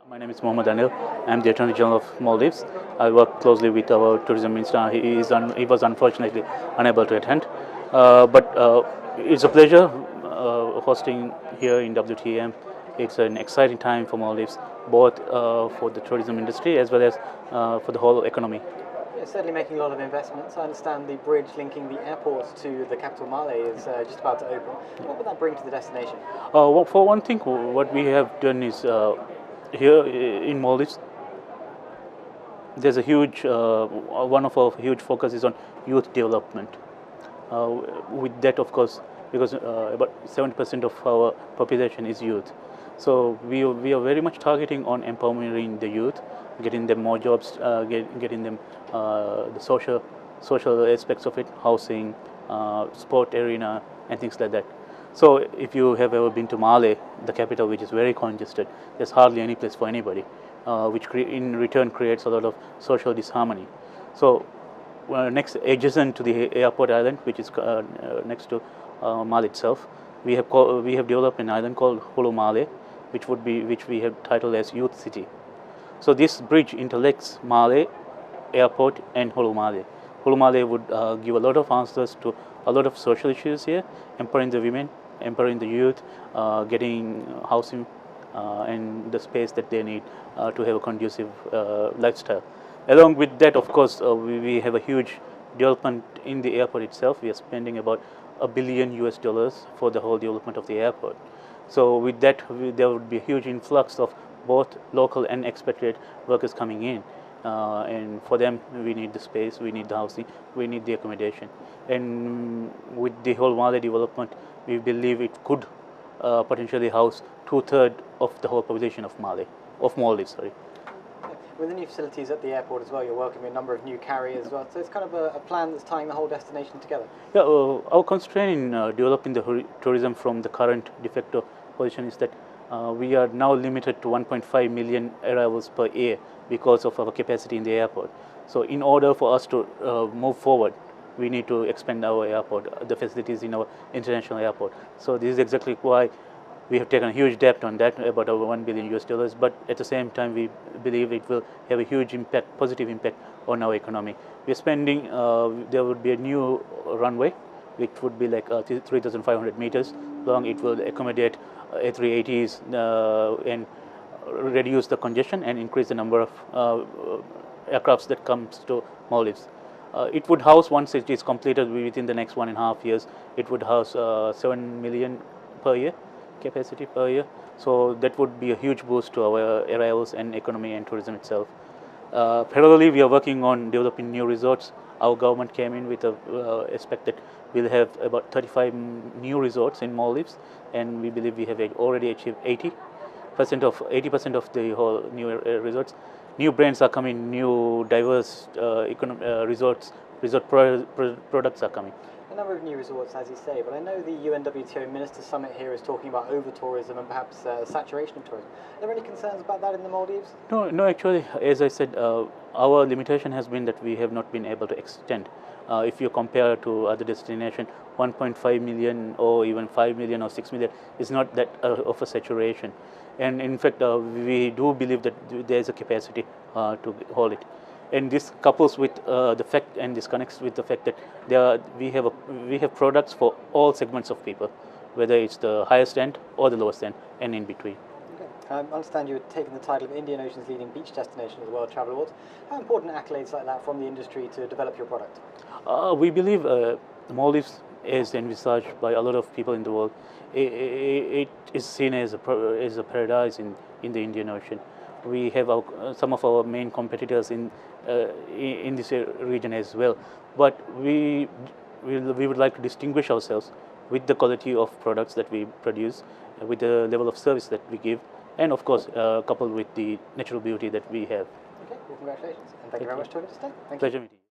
My name is Mohamed Anil. I am the Attorney General of Maldives. I work closely with our tourism minister. He was unfortunately unable to attend. But it's a pleasure hosting here in WTM. It's an exciting time for Maldives, both for the tourism industry as well as for the whole economy. It's certainly making a lot of investments. I understand the bridge linking the airport to the capital Male is just about to open. What would that bring to the destination? Well, for one thing, what we have done is here in Maldives, there's a huge, one of our huge focus is on youth development. With that, of course, because about 70% of our population is youth. So we are very much targeting on empowering the youth, getting them more jobs, getting them the social aspects of it, housing, sport arena, and things like that. So if you have ever been to Male, the capital, which is very congested, there's hardly any place for anybody, which in return creates a lot of social disharmony. So next, adjacent to the airport island, which is next to Male itself, we have developed an island called Hulu Male, which we have titled as Youth City. So this bridge interlinks Male Airport and Hulu Male. Hulu Male would give a lot of answers to a lot of social issues here, empowering the women, empowering the youth, getting housing and the space that they need to have a conducive lifestyle. Along with that, of course, we have a huge development in the airport itself. We are spending about $1 billion for the whole development of the airport. So with that, there would be a huge influx of both local and expatriate workers coming in. And for them, we need the space, we need the housing, we need the accommodation. And with the whole Male development, we believe it could potentially house 2/3 of the whole population of Maldives. Sorry. With the new facilities at the airport as well, you're welcoming a number of new carriers as well. So it's kind of a plan that's tying the whole destination together. Yeah, our constraint in developing the tourism from the current de facto position is that we are now limited to 1.5 million arrivals per year because of our capacity in the airport. So in order for us to move forward, we need to expand our airport, the facilities in our international airport. So this is exactly why we have taken a huge debt on that, about over $1 billion. But at the same time, we believe it will have a huge impact, positive impact on our economy. We're spending, there would be a new runway, which would be like 3,500 meters long. It will accommodate A380s and reduce the congestion and increase the number of aircrafts that comes to Maldives. It would house, once it is completed within the next 1.5 years, it would house 7 million per year capacity per year. So that would be a huge boost to our arrivals and economy and tourism itself. Parallelly, we are working on developing new resorts. Our government came in with a aspect that we'll have about 35 new resorts in Maldives, and we believe we have already achieved 80% of the whole new resorts. New brands are coming, new diverse resort products are coming. A number of new resorts, as you say, but I know the UNWTO Minister Summit here is talking about over-tourism and perhaps saturation of tourism. Are there any concerns about that in the Maldives? No, actually, as I said, our limitation has been that we have not been able to extend. If you compare to other destinations, 1.5 million or even 5 million or 6 million is not that of a saturation. And in fact, we do believe that there is a capacity to hold it. And this couples with the fact, and this connects with the fact that we have products for all segments of people, whether it's the highest end or the lowest end, and in between. Okay. I understand you had taken the title of Indian Ocean's leading beach destination at the World Travel Awards. How important are accolades like that from the industry to develop your product? We believe Maldives is envisaged by a lot of people in the world. It is seen as a paradise in the Indian Ocean. We have some of our main competitors in this region as well, but we would like to distinguish ourselves with the quality of products that we produce, with the level of service that we give, and of course coupled with the natural beauty that we have. Okay, well, congratulations, and thank you very much for joining us today. Pleasure meeting you.